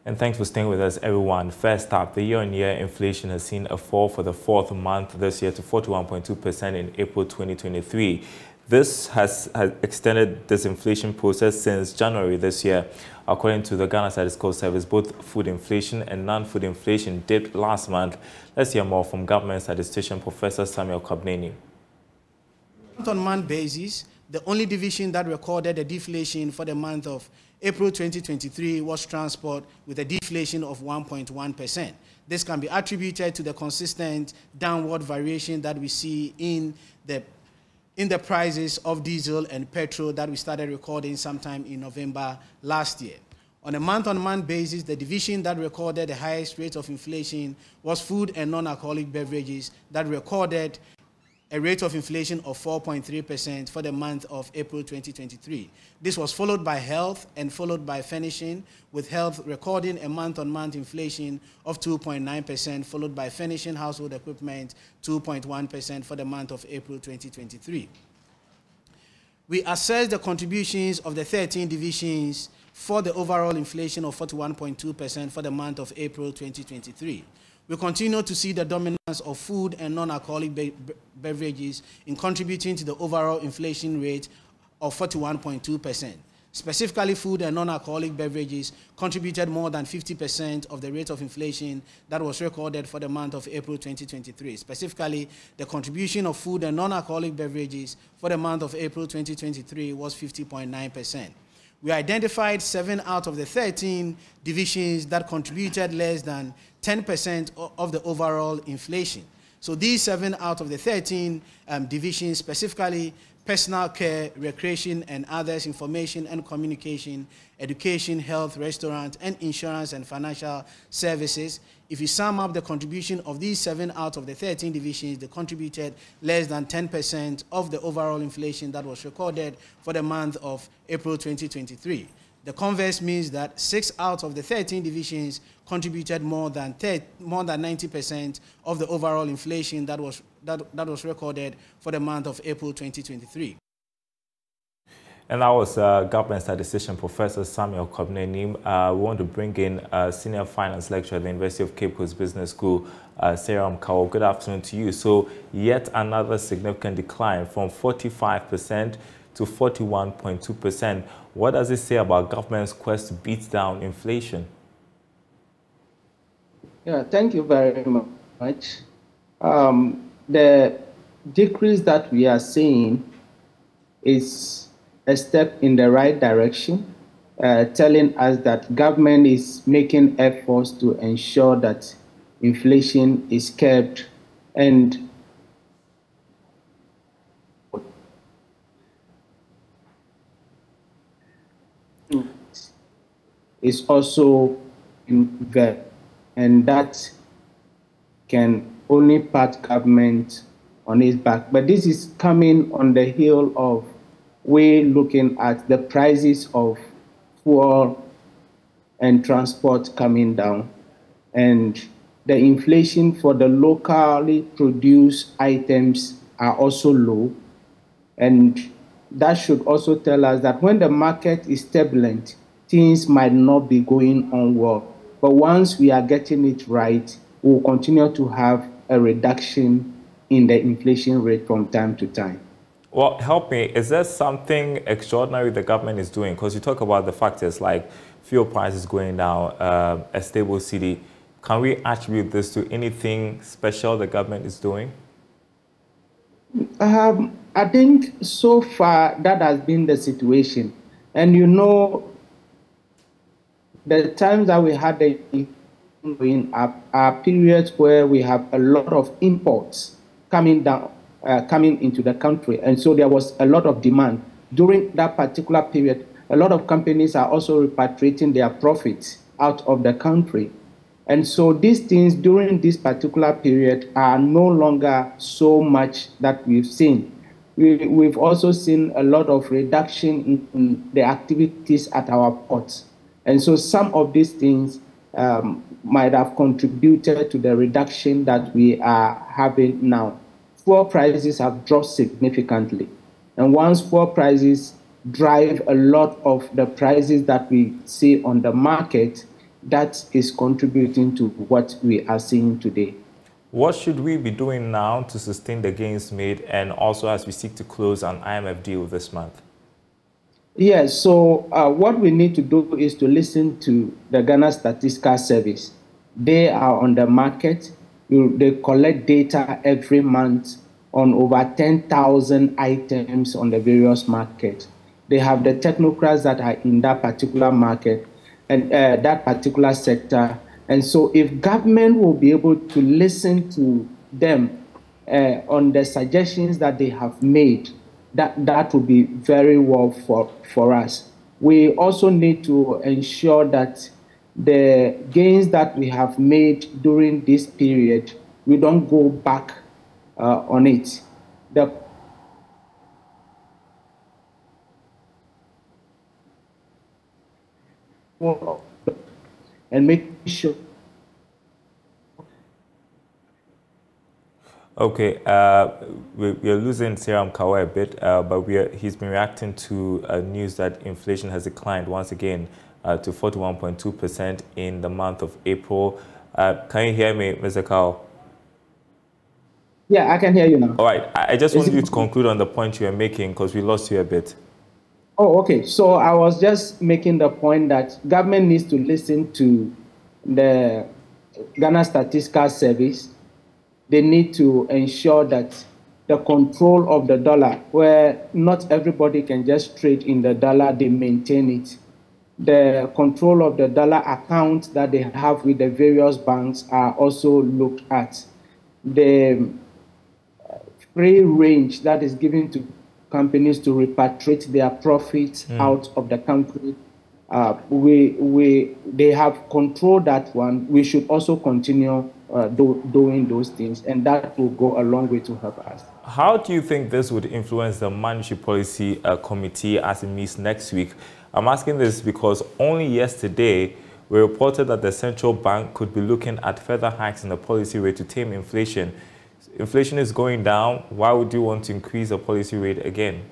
And thanks for staying with us, everyone. First up, the year-on-year inflation has seen a fall for the fourth month this year to 41.2% in April 2023. This has extended this inflation process since January this year. According to the Ghana Statistical Service, both food inflation and non-food inflation dipped last month. Let's hear more from government statistician Professor Samuel Kobneni. Month-on-month basis, the only division that recorded a deflation for the month of April 2023 was transport, with a deflation of 1.1%. This can be attributed to the consistent downward variation that we see in the prices of diesel and petrol that we started recording sometime in November last year. On a month-on-month basis, the division that recorded the highest rate of inflation was food and non-alcoholic beverages, that recorded a rate of inflation of 4.3% for the month of April 2023. This was followed by health and followed by furnishing, with health recording a month-on-month inflation of 2.9%, followed by furnishing household equipment 2.1% for the month of April 2023. We assess the contributions of the 13 divisions for the overall inflation of 41.2% for the month of April 2023. We continue to see the dominance of food and non-alcoholic beverages in contributing to the overall inflation rate of 41.2%. Specifically, food and non-alcoholic beverages contributed more than 50% of the rate of inflation that was recorded for the month of April 2023. Specifically, the contribution of food and non-alcoholic beverages for the month of April 2023 was 50.9%. We identified 7 out of the 13 divisions that contributed less than 10% of the overall inflation. So these 7 out of the 13 divisions, specifically personal care, recreation and others, information and communication, education, health, restaurant, and insurance and financial services. If you sum up the contribution of these 7 out of the 13 divisions, they contributed less than 10% of the overall inflation that was recorded for the month of April 2023. The converse means that 6 out of the 13 divisions contributed more than 90% of the overall inflation that was recorded for the month of April 2023. And that was government statistician Professor Samuel Kobneni. We want to bring in senior finance lecturer at the University of Cape Coast Business School, Sarah Mkawo. Good afternoon to you. So yet another significant decline from 45% to 41.2%. What does it say about government's quest to beat down inflation? Yeah, thank you very much. The decrease that we are seeing is a step in the right direction, telling us that government is making efforts to ensure that inflation is kept and is also invested, and that can only pat government on its back. But this is coming on the heel of we looking at the prices of fuel and transport coming down, and the inflation for the locally produced items are also low. And that should also tell us that when the market is turbulent, things might not be going on well. But once we are getting it right, we'll continue to have a reduction in the inflation rate from time to time. Well, help me. Is there something extraordinary the government is doing? Because you talk about the factors like fuel prices going down, a stable cedi. Can we attribute this to anything special the government is doing? I think so far that has been the situation. And you know, the times that we had the going up are periods where we have a lot of imports coming down, coming into the country. And so there was a lot of demand. During that particular period, a lot of companies are also repatriating their profits out of the country. And so these things during this particular period are no longer so much that we've seen. We've also seen a lot of reduction in the activities at our ports. And so some of these things might have contributed to the reduction that we are having now. Fuel prices have dropped significantly. And once fuel prices drive a lot of the prices that we see on the market, that is contributing to what we are seeing today. What should we be doing now to sustain the gains made, and also as we seek to close an IMF deal this month? Yes, so what we need to do is to listen to the Ghana Statistical Service. They are on the market. They collect data every month on over 10,000 items on the various markets. They have the technocrats that are in that particular market and that particular sector. And so if government will be able to listen to them on the suggestions that they have made, that will be very well for us. We also need to ensure that the gains that we have made during this period, we don't go back on it. And make sure. Okay, we're losing Seram Kawa a bit, but he's been reacting to news that inflation has declined once again to 41.2% in the month of April. Can you hear me, Mr. Kawa? Yeah, I can hear you now. All right, I just want you to conclude on the point you were making because we lost you a bit. Oh, okay. So I was just making the point that government needs to listen to the Ghana Statistical Service. They need to ensure that the control of the dollar, where not everybody can just trade in the dollar, they maintain it. The control of the dollar account that they have with the various banks are also looked at. The free range that is given to companies to repatriate their profits out of the country, they have controlled that one. We should also continue doing those things, and that will go a long way to help us. How do you think this would influence the Monetary Policy Committee as it meets next week? I'm asking this because only yesterday we reported that the central bank could be looking at further hikes in the policy rate to tame inflation. Inflation is going down. Why would you want to increase the policy rate again?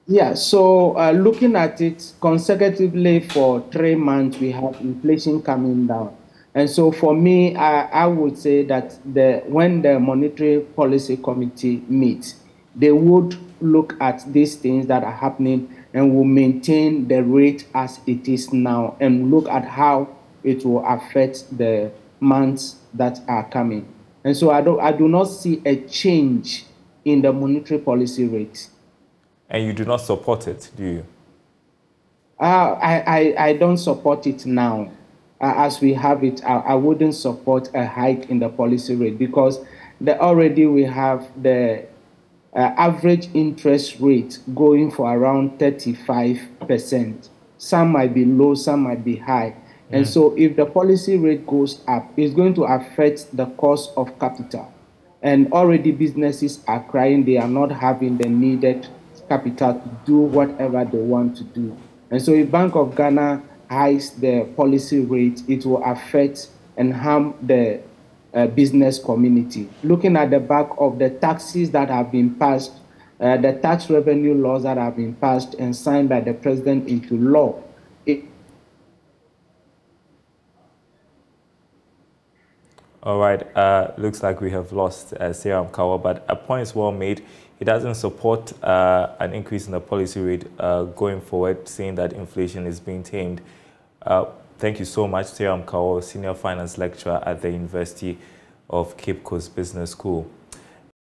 Yeah, so looking at it consecutively for 3 months, we have inflation coming down. And so for me, I would say that when the Monetary Policy Committee meets, they would look at these things that are happening and will maintain the rate as it is now and look at how it will affect the months that are coming. And so I do not see a change in the monetary policy rate. And you do not support it, do you? I don't support it now. As we have it, I wouldn't support a hike in the policy rate because already we have the average interest rate going for around 35%. Some might be low, some might be high. And so if the policy rate goes up, it's going to affect the cost of capital. And already businesses are crying they are not having the needed capital to do whatever they want to do. And so if Bank of Ghana hikes the policy rate, it will affect and harm the business community. Looking at the back of the taxes that have been passed, the tax revenue laws that have been passed and signed by the president into law, All right, looks like we have lost Seram Kawa, but a point is well made. He doesn't support an increase in the policy rate going forward, saying that inflation is being tamed. Thank you so much, Seram Kawa, Senior Finance Lecturer at the University of Cape Coast Business School.